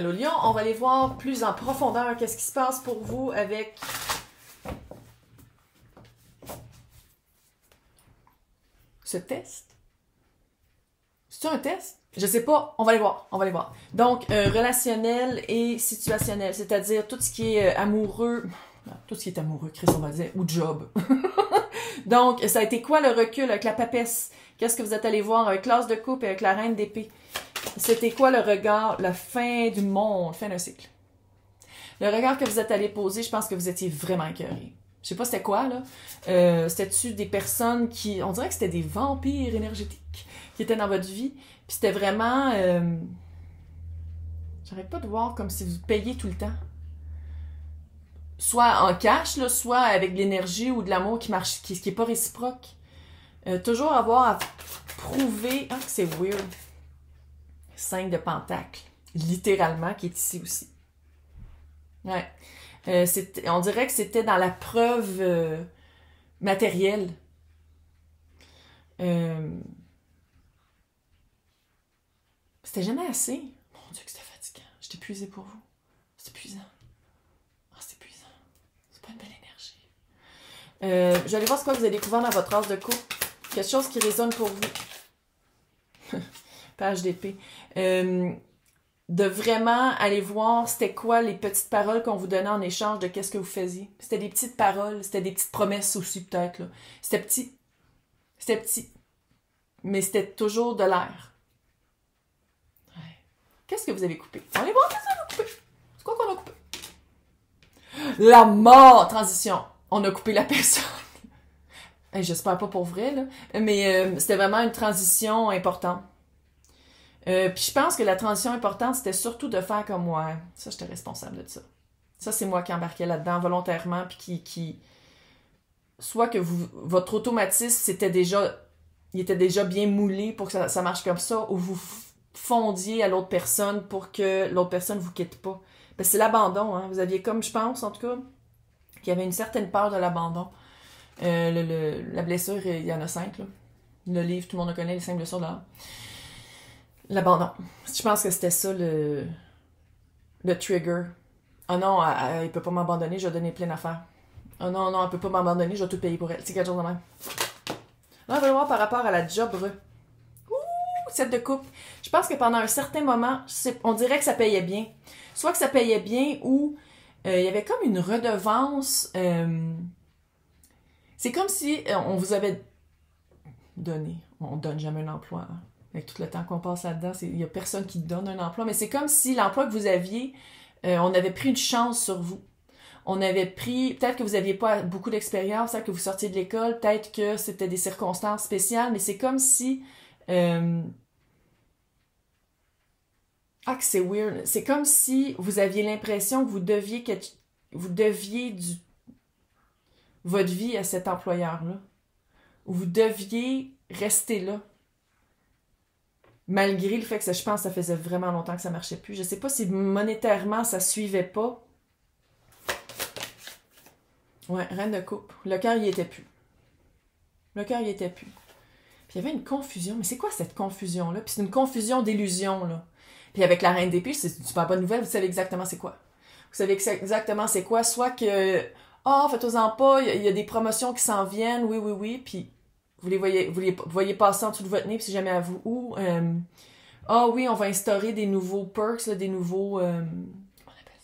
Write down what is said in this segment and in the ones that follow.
Allô Lion, on va aller voir plus en profondeur qu'est-ce qui se passe pour vous avec ce test. C'est un test? Je sais pas, on va aller voir, on va aller voir. Donc, relationnel et situationnel, c'est-à-dire tout ce qui est amoureux, tout ce qui est amoureux, Chris, on va dire, ou job. Donc, ça a été quoi le recul avec la papesse? Qu'est-ce que vous êtes allé voir avec l'as de coupe et avec la reine d'épée? C'était quoi le regard, la fin du monde, fin d'un cycle? Le regard que vous êtes allé poser, je pense que vous étiez vraiment écœurés. Je sais pas c'était quoi, là. C'était-tu des personnes qui... On dirait que c'était des vampires énergétiques qui étaient dans votre vie. Puis c'était vraiment... J'arrête pas de voir comme si vous payiez tout le temps. Soit en cash, là, soit avec de l'énergie ou de l'amour qui marche, qui est pas réciproque. Toujours avoir à prouver... Ah, c'est weird. 5 de pentacles. Littéralement, qui est ici aussi. Ouais. On dirait que c'était dans la preuve matérielle. C'était jamais assez. Mon Dieu, que c'était fatigant. J'étais épuisée pour vous. C'est épuisant. Ah, c'est épuisant. C'est pas une belle énergie. J'allais voir ce que vous avez découvert dans votre as de coupe. Quelque chose qui résonne pour vous. Page d'épée. De vraiment aller voir c'était quoi les petites paroles qu'on vous donnait en échange de qu'est-ce que vous faisiez. C'était des petites paroles, c'était des petites promesses aussi peut-être. Là. C'était petit. C'était petit. Mais c'était toujours de l'air. Ouais. Qu'est-ce que vous avez coupé? On va aller voir qu'est-ce qu'on a coupé. C'est quoi qu'on a coupé? La mort! Transition. On a coupé la personne. Hey, j'espère pas pour vrai, là. Mais c'était vraiment une transition importante. Puis je pense que la transition importante, c'était surtout de faire comme moi. Ça, j'étais responsable de ça. Ça, c'est moi qui embarquais là-dedans volontairement, puis qui... Soit que votre automatisme, il était déjà bien moulé pour que ça marche comme ça, ou vous fondiez à l'autre personne pour que l'autre personne vous quitte pas. Parce que c'est l'abandon, hein. Vous aviez comme, je pense, en tout cas, qu'il y avait une certaine peur de l'abandon. La blessure, il y en a 5, là. Le livre, tout le monde le connaît, les 5 blessures de l'âme. L'abandon. Je pense que c'était ça le trigger. Oh non, elle peut pas m'abandonner, je vais donner plein d'affaires. Oh non, non, elle peut pas m'abandonner, je vais tout payer pour elle. C'est quelque chose de même. Là, on va voir par rapport à la job. Ouh, 7 de coupe. Je pense que pendant un certain moment, on dirait que ça payait bien. Soit que ça payait bien ou il y avait comme une redevance. C'est comme si on vous avait donné. On donne jamais un emploi, hein. Avec tout le temps qu'on passe là-dedans, il n'y a personne qui donne un emploi, mais c'est comme si l'emploi que vous aviez, on avait pris une chance sur vous. On avait pris, peut-être que vous n'aviez pas beaucoup d'expérience, peut-être que vous sortiez de l'école, peut-être que c'était des circonstances spéciales, mais c'est comme si... Ah, que c'est weird. C'est comme si vous aviez l'impression que vous deviez votre vie à cet employeur-là. Ou vous deviez rester là. Malgré le fait que je pense que ça faisait vraiment longtemps que ça marchait plus. Je sais pas si monétairement ça suivait pas. Ouais, reine de coupe. Le cœur y était plus. Le cœur y était plus. Puis il y avait une confusion. Mais c'est quoi cette confusion-là? Puis c'est une confusion d'illusion, là. Puis avec la reine d'épée, c'est une super bonne nouvelle. Vous savez exactement c'est quoi. Vous savez exactement c'est quoi. Soit que, faites-en pas, il y a des promotions qui s'en viennent. Oui, oui, oui. Puis vous les voyez passer en dessous de votre nez, puis c'est jamais à vous. Ou, oui, on va instaurer des nouveaux perks, là, des nouveaux, comment on appelle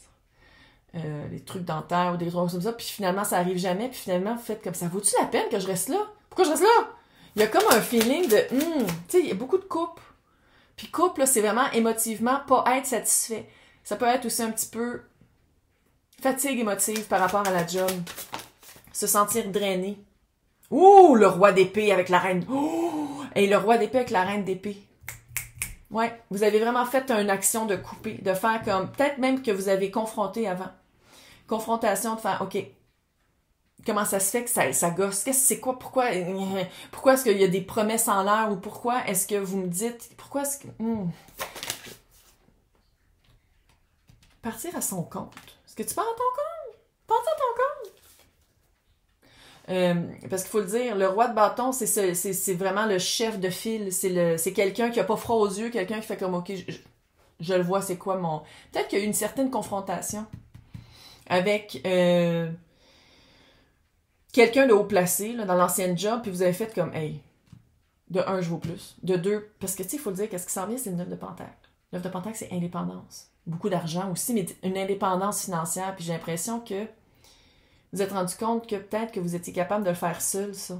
ça? Des trucs dentaires ou des trucs comme ça, puis finalement, ça arrive jamais, puis finalement, vous faites comme ça. Vaut-tu la peine que je reste là? Pourquoi je reste là? Il y a comme un feeling de, tu sais, il y a beaucoup de couples. Puis couple, là, c'est vraiment émotivement pas être satisfait. Ça peut être aussi un petit peu fatigue émotive par rapport à la job. Se sentir drainé. Ouh, le roi d'épée avec la reine. Oh! Et le roi d'épée avec la reine d'épée. Ouais, vous avez vraiment fait une action de couper, de faire comme, peut-être même que vous avez confronté avant. Confrontation, de faire, OK, comment ça se fait que ça gosse? C'est quoi? Pourquoi est-ce qu'il y a des promesses en l'air ou pourquoi est-ce que vous me dites, pourquoi est-ce que... Partir à son compte. Est-ce que tu pars à ton compte? Partir à ton compte? Parce qu'il faut le dire, le roi de bâton, c'est vraiment le chef de file. C'est quelqu'un qui a pas froid aux yeux, quelqu'un qui fait comme, OK, Je le vois, c'est quoi mon... Peut-être qu'il y a eu une certaine confrontation avec quelqu'un de haut placé là, dans l'ancienne job, puis vous avez fait comme, hey, de un, je vaux plus. De deux, parce que tu sais, il faut le dire, qu'est-ce qui s'en vient, c'est le 9 de Pentacle. Le 9 de Pentacle, c'est indépendance. Beaucoup d'argent aussi, mais une indépendance financière. Puis j'ai l'impression que vous vous êtes rendu compte que peut-être que vous étiez capable de le faire seul, ça.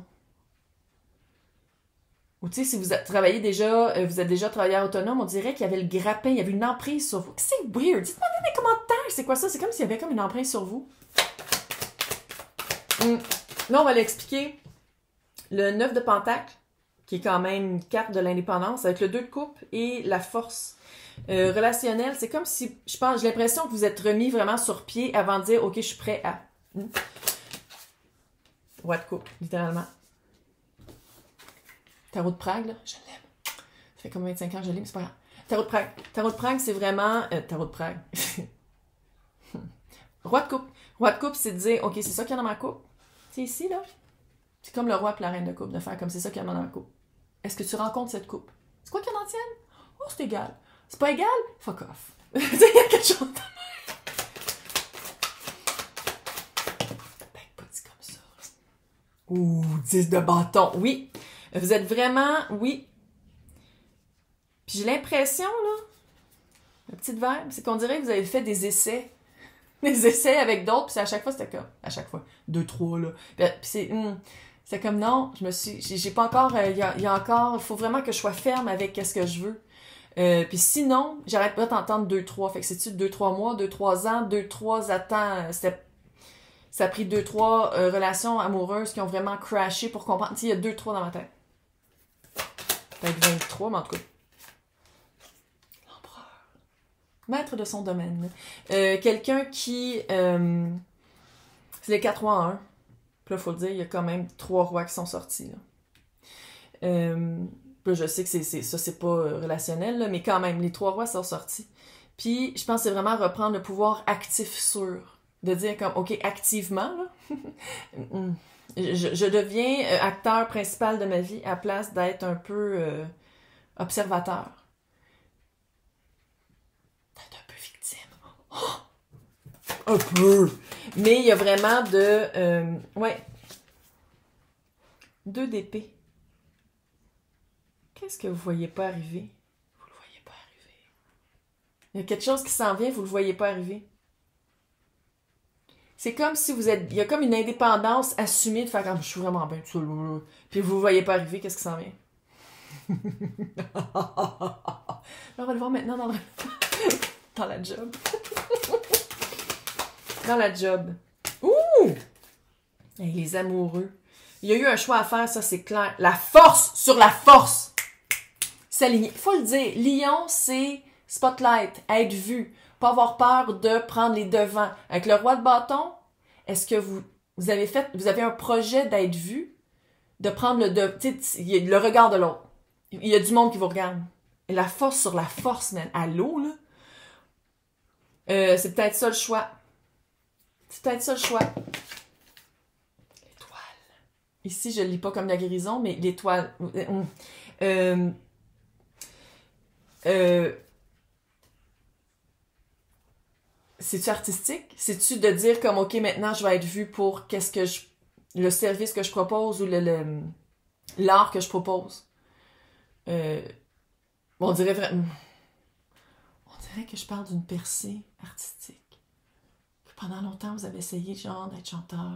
Ou tu sais, si vous travaillez déjà, vous êtes déjà travailleur autonome, on dirait qu'il y avait le grappin, il y avait une emprise sur vous. C'est weird. Dites-moi dans les commentaires, c'est quoi ça? C'est comme s'il y avait comme une emprise sur vous. Là, on va l'expliquer. Le 9 de Pentacle, qui est quand même une carte de l'indépendance, avec le 2 de coupe et la force relationnelle, c'est comme si, j'ai l'impression que vous êtes remis vraiment sur pied avant de dire, OK, je suis prêt à... Roi de coupe, littéralement. Tarot de Prague, là, je l'aime. Ça fait comme 25 ans que je l'aime, mais c'est pas grave. Tarot de Prague. Tarot de Prague, c'est vraiment... Tarot de Prague. Roi de coupe. Roi de coupe, c'est de dire, OK, c'est ça qu'il y a dans ma coupe. C'est ici, là. C'est comme le roi et la reine de coupe, de faire comme c'est ça qu'il y a dans ma coupe. Est-ce que tu rencontres cette coupe? C'est quoi qu'il y a dans la tienne? Oh, c'est égal. C'est pas égal? Fuck off. Il y a quelque chose de... Pas dit comme ça. Ouh, 10 de bâton. Oui. Vous êtes vraiment... Oui. Puis j'ai l'impression, là, la petite verbe, c'est qu'on dirait que vous avez fait des essais. Des essais avec d'autres, puis à chaque fois, c'était comme... À chaque fois. 2, 3, là. Puis c'est comme, non, j'ai pas encore... Il y a encore... Il faut vraiment que je sois ferme avec qu'est-ce que je veux. Puis sinon, j'arrête pas d'entendre 2, 3. Fait que c'est-tu 2, 3 mois, 2, 3 ans, 2, 3 attends... Ça a pris 2, 3 relations amoureuses qui ont vraiment crashé pour comprendre. Tu sais, il y a 2, 3 dans ma tête. Peut-être 23, mais en tout cas. L'empereur. Maître de son domaine. Quelqu'un qui... c'est les 4 rois en 1. Puis là, il faut le dire, il y a quand même 3 rois qui sont sortis. Là. Là, je sais que ça, c'est pas relationnel, là, mais quand même, les 3 rois sont sortis. Puis, je pense que c'est vraiment reprendre le pouvoir actif sur. De dire comme, OK, activement, là, je deviens acteur principal de ma vie à place d'être un peu observateur. D'être un peu victime. Oh! Un peu! Mais il y a vraiment de... ouais. 2 d'épée. Qu'est-ce que vous voyez pas arriver? Vous le voyez pas arriver. Il y a quelque chose qui s'en vient, vous le voyez pas arriver. C'est comme si vous êtes... Il y a comme une indépendance assumée de faire comme, je suis vraiment bien tout seul. Puis vous le voyez pas arriver, qu'est-ce qui s'en vient? Là, on va le voir maintenant dans la job. Dans la job. Ouh! Hey, les amoureux. Il y a eu un choix à faire, ça c'est clair. La force sur la force. S'aligner. Faut le dire. Lion, c'est spotlight, être vu. Pas avoir peur de prendre les devants. Avec le roi de bâton, est-ce que vous avez un projet d'être vu, de prendre le regard de l'autre. Il y a du monde qui vous regarde. Et la force sur la force, man. Allô, là? C'est peut-être ça le choix. C'est peut-être ça le choix. L'étoile. Ici, je ne lis pas comme la guérison, mais l'étoile. C'est-tu artistique? C'est-tu de dire comme, OK, maintenant, je vais être vue pour le service que je propose ou l'art que je propose? On dirait que je parle d'une percée artistique. Que pendant longtemps, vous avez essayé, genre, d'être chanteur,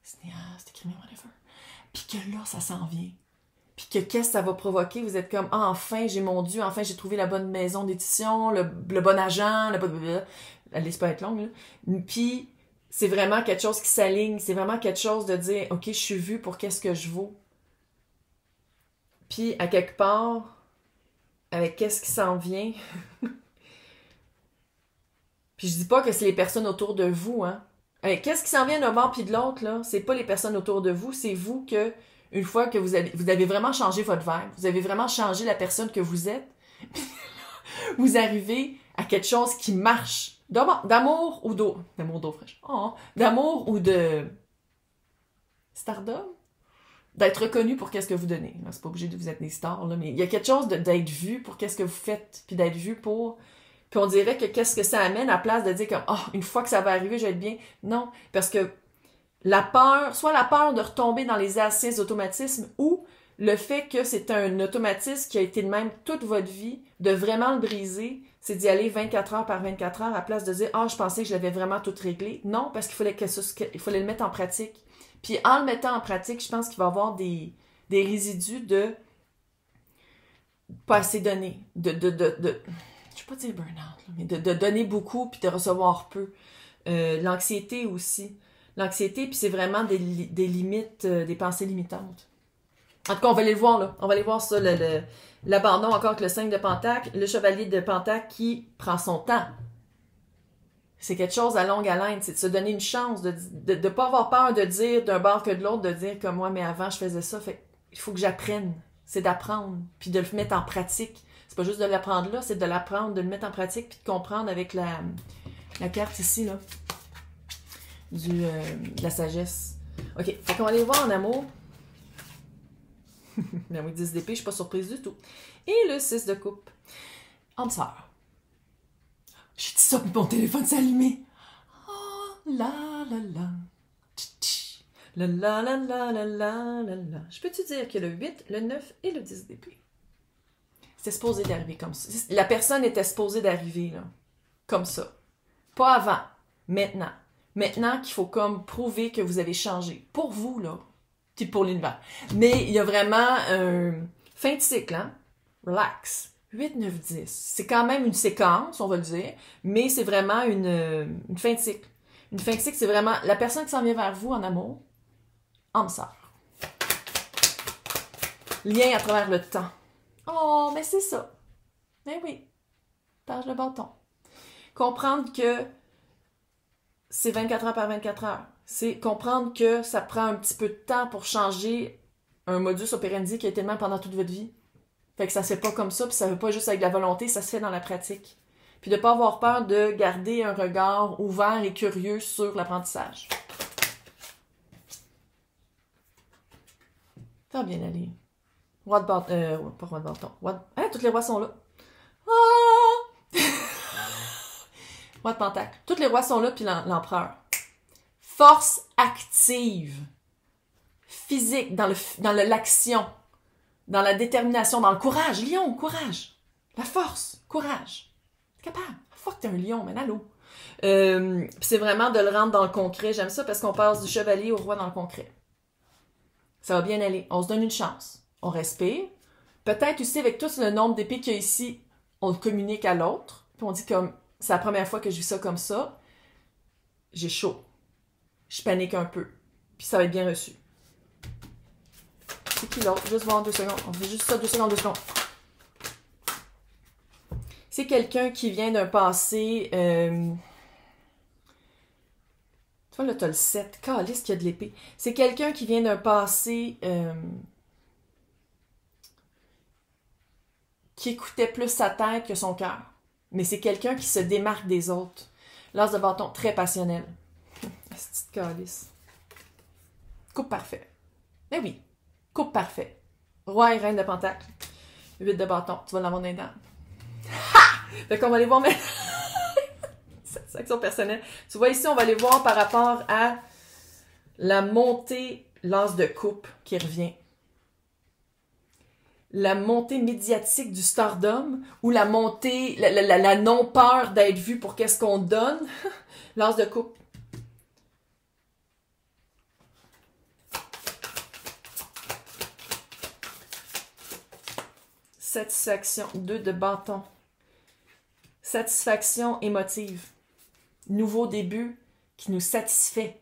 cinéaste, écrivain, whatever. Puis que là, ça s'en vient. Puis que qu'est-ce que ça va provoquer? Vous êtes comme, ah, enfin, j'ai mon Dieu, enfin, j'ai trouvé la bonne maison d'édition, le bon agent, elle laisse pas être longue, là. Puis, c'est vraiment quelque chose qui s'aligne, c'est vraiment quelque chose de dire, OK, je suis vue pour qu'est-ce que je vaux. Puis, à quelque part, avec qu'est-ce qui s'en vient. Puis, je dis pas que c'est les personnes autour de vous, hein. Qu'est-ce qui s'en vient d'un bord puis de l'autre, là? C'est pas les personnes autour de vous, c'est vous que, une fois que vous avez vraiment changé votre verbe, vous avez vraiment changé la personne que vous êtes, vous arrivez à quelque chose qui marche. D'amour ou d'eau. D'amour d'eau fraîche. Oh, d'amour ou de stardom. d'être reconnu pour qu'est-ce que vous donnez. C'est pas obligé de vous être des stars, là, mais il y a quelque chose d'être vu pour qu'est-ce que vous faites, puis d'être vu pour... Puis on dirait que qu'est-ce que ça amène à place de dire comme « Ah, une fois que ça va arriver, je vais être bien. » Non, parce que la peur, soit la peur de retomber dans les anciens automatismes ou le fait que c'est un automatisme qui a été le même toute votre vie, de vraiment le briser, c'est d'y aller 24 heures par 24 heures à place de dire « Ah, je pensais que je l'avais vraiment tout réglé. » Non, parce qu'il fallait le mettre en pratique. Puis en le mettant en pratique, je pense qu'il va y avoir des résidus de pas assez donner, je vais pas dire burn-out, mais de donner beaucoup puis de recevoir peu. L'anxiété aussi. L'anxiété, puis c'est vraiment des limites, des pensées limitantes. En tout cas, on va aller le voir, là. On va aller voir ça, l'abandon encore avec le 5 de Pentacle, le chevalier de Pentacle qui prend son temps. C'est quelque chose à longue haleine, c'est de se donner une chance, de pas avoir peur de dire d'un bord que de l'autre, de dire comme moi, mais avant je faisais ça, fait il faut que j'apprenne. C'est d'apprendre, puis de le mettre en pratique. C'est pas juste de l'apprendre là, c'est de l'apprendre, de le mettre en pratique, puis de comprendre avec la carte ici, là, de la sagesse. OK, fait qu'on va aller voir en amour. Ben oui, 10 d'épée, je suis pas surprise du tout. Et le 6 de coupe. Âme sœur. J'ai dit ça, puis mon téléphone s'est allumé. Oh, la la la. La la la la la la la la. Je peux te dire que le 8, le 9 et le 10 d'épée. C'était supposé d'arriver comme ça. La personne était supposée d'arriver, là. Comme ça. Pas avant. Maintenant. Maintenant qu'il faut comme prouver que vous avez changé. Pour vous, là. Puis pour l'univers. Mais il y a vraiment fin de cycle, hein? Relax. 8, 9, 10. C'est quand même une séquence, on va le dire, mais c'est vraiment une fin de cycle. Une fin de cycle, c'est vraiment la personne qui s'en vient vers vous en amour, âme sœur. Lien à travers le temps. Oh, mais c'est ça. Ben oui. Page de bâton. Comprendre que c'est 24 heures par 24 heures. C'est comprendre que ça prend un petit peu de temps pour changer un modus operandi qui a été le même pendant toute votre vie. Fait que ça se fait pas comme ça, puis ça ne veut pas juste avec la volonté, ça se fait dans la pratique. Puis de ne pas avoir peur de garder un regard ouvert et curieux sur l'apprentissage. Ça va bien aller. Roi de bâton. Pas roi de bâton. Tous les rois sont là. Oh! Roi de pentacle. Tous les rois sont là, puis l'empereur. Force active. Physique, dans l'action. Dans la détermination, dans le courage. Lion, courage. La force, courage. T'es capable. Fuck, t'es un lion, man, allô. C'est vraiment de le rendre dans le concret. J'aime ça parce qu'on passe du chevalier au roi dans le concret. Ça va bien aller. On se donne une chance. On respire. Peut-être aussi avec tout le nombre d'épées qu'il y a ici, on le communique à l'autre. Puis on dit comme, c'est la première fois que je vis ça comme ça. J'ai chaud. Je panique un peu. Puis ça va être bien reçu. C'est qui l'autre? Juste voir 2 secondes. On fait juste ça, 2 secondes. C'est quelqu'un qui vient d'un passé... Tu vois, là, t'as le 7. Calisse qu'il y a de l'épée. C'est quelqu'un qui vient d'un passé... qui écoutait plus sa tête que son cœur. Mais c'est quelqu'un qui se démarque des autres. L'as de bâton, très passionnel. Petite calisse. Coupe parfait. Mais oui. Coupe parfait. Roi et reine de pentacle. 8 de bâton. Tu vas l'avoir dans les dents. Ha! Fait qu'on va aller voir maintenant. Cette section personnelle. Tu vois ici, on va aller voir par rapport à la montée, l'as de coupe qui revient. La montée médiatique du stardom ou la montée, la non-peur d'être vu pour qu'est-ce qu'on donne. L'as de coupe. Satisfaction. 2 de bâton. Satisfaction émotive. Nouveau début qui nous satisfait.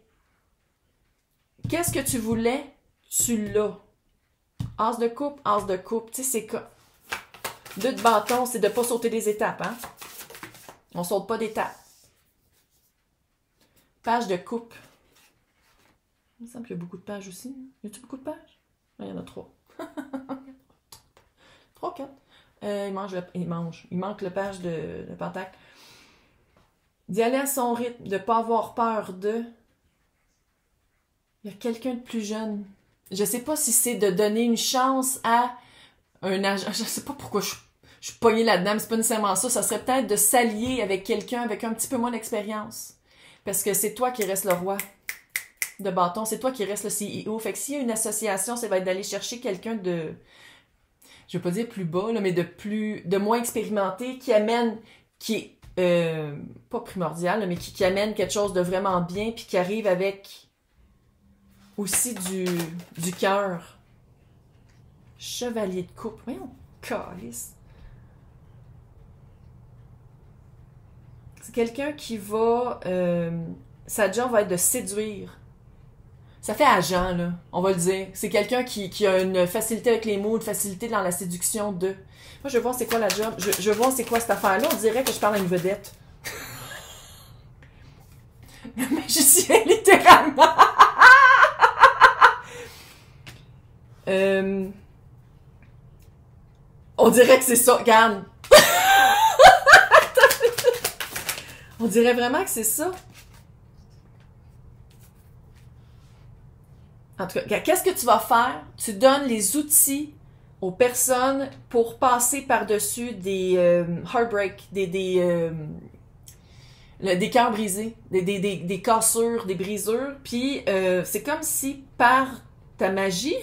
Qu'est-ce que tu voulais? Tu l'as. As de coupe, as de coupe. Tu sais, c'est quoi? 2 de bâton, c'est de ne pas sauter des étapes, hein? On ne saute pas d'étapes. Page de coupe. Il me semble qu'il y a beaucoup de pages aussi. Y a-t-il beaucoup de pages? Il y en a 3. 3, 4. Il manque le page de pentacle. D'y aller à son rythme, de ne pas avoir peur de... Il y a quelqu'un de plus jeune Je sais pas si c'est de donner une chance à un agent. Je sais pas pourquoi je suis pognée là-dedans, mais c'est pas nécessairement ça. Ça serait peut-être de s'allier avec quelqu'un avec un petit peu moins d'expérience. Parce que c'est toi qui reste le roi de bâton, c'est toi qui reste le CEO. Fait que s'il y a une association, ça va être d'aller chercher quelqu'un de, je veux pas dire plus bas, là, mais de moins expérimenté, qui est pas primordial, là, mais qui amène quelque chose de vraiment bien, puis qui arrive avec aussi du cœur. Chevalier de coupe. Voyons, calice. C'est quelqu'un qui va... sa job va être de séduire. Ça fait agent, là, on va le dire. C'est quelqu'un qui a une facilité avec les mots, une facilité dans la séduction de... Moi, je veux voir c'est quoi la job. Je veux voir c'est quoi cette affaire-là. On dirait que je parle à une vedette. Le magicien, littéralement. On dirait que c'est ça. Regarde. On dirait vraiment que c'est ça. En tout cas, qu'est-ce que tu vas faire? Tu donnes les outils aux personnes pour passer par-dessus des heartbreaks, des cœurs brisés, des cassures, des brisures. Puis c'est comme si par ta magie,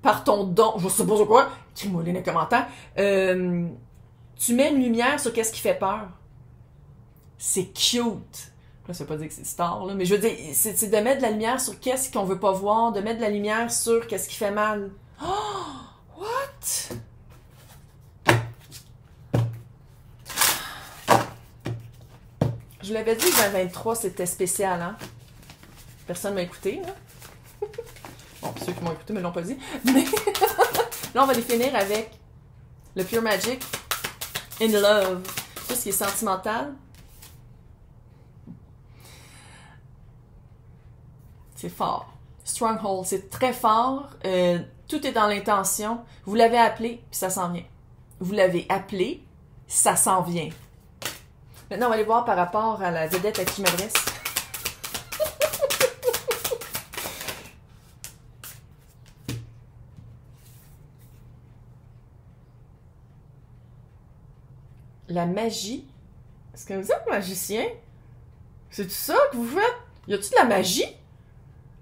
par ton don, je sais pas quoi, écris-moi dans les commentaires, tu mets une lumière sur qu'est-ce qui fait peur. C'est cute. Là, ça veut pas dire que c'est star, là, mais je veux dire, c'est de mettre de la lumière sur qu'est-ce qu'on veut pas voir, de mettre de la lumière sur qu'est-ce qui fait mal. Oh! What? Je l'avais dit que 2023, c'était spécial, hein? Personne m'a écouté, là. Bon, ceux qui m'ont écouté me l'ont pas dit. Mais là, on va les finir avec le Pure Magic in Love. Tout ce qui est sentimental. C'est fort. Stronghold, c'est très fort. Tout est dans l'intention. Vous l'avez appelé, puis ça s'en vient. Vous l'avez appelé, ça s'en vient. Maintenant, on va aller voir par rapport à la vedette à qui je m'adresse. La magie. Est-ce que vous êtes magicien? C'est-tu ça que vous faites? Y a-tu de la magie?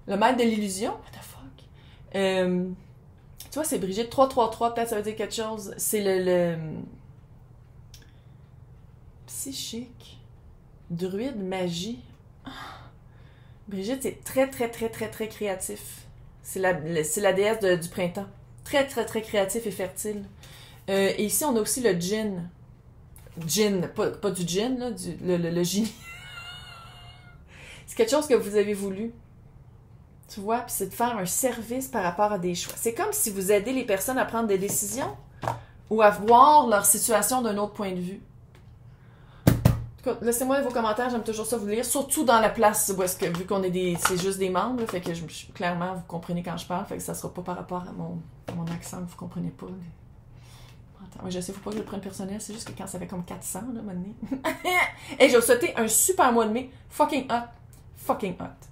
Le maître de l'illusion? What the fuck? Tu vois, c'est Brigitte 333, peut-être ça veut dire quelque chose. C'est le psychique. Druide magie. Ah. Brigitte, c'est très, très, très, très, très créatif. C'est la déesse du printemps. Très, très, très créatif et fertile. Et ici, on a aussi le djinn. Djinn, pas du djinn, là, le génie. C'est quelque chose que vous avez voulu. Tu vois, puis c'est de faire un service par rapport à des choix. C'est comme si vous aidez les personnes à prendre des décisions ou à voir leur situation d'un autre point de vue. En tout cas, laissez-moi vos commentaires, j'aime toujours ça vous lire, surtout dans la place où est-ce que, vu qu'on est c'est juste des membres, là, fait que clairement, vous comprenez quand je parle, fait que ça sera pas par rapport à mon accent que vous comprenez pas. Attends, je sais, faut pas que je le prenne personnel, c'est juste que quand ça fait comme 400, là, maintenant. Et je vais vous souhaiter un super mois de mai, fucking hot. Fucking hot.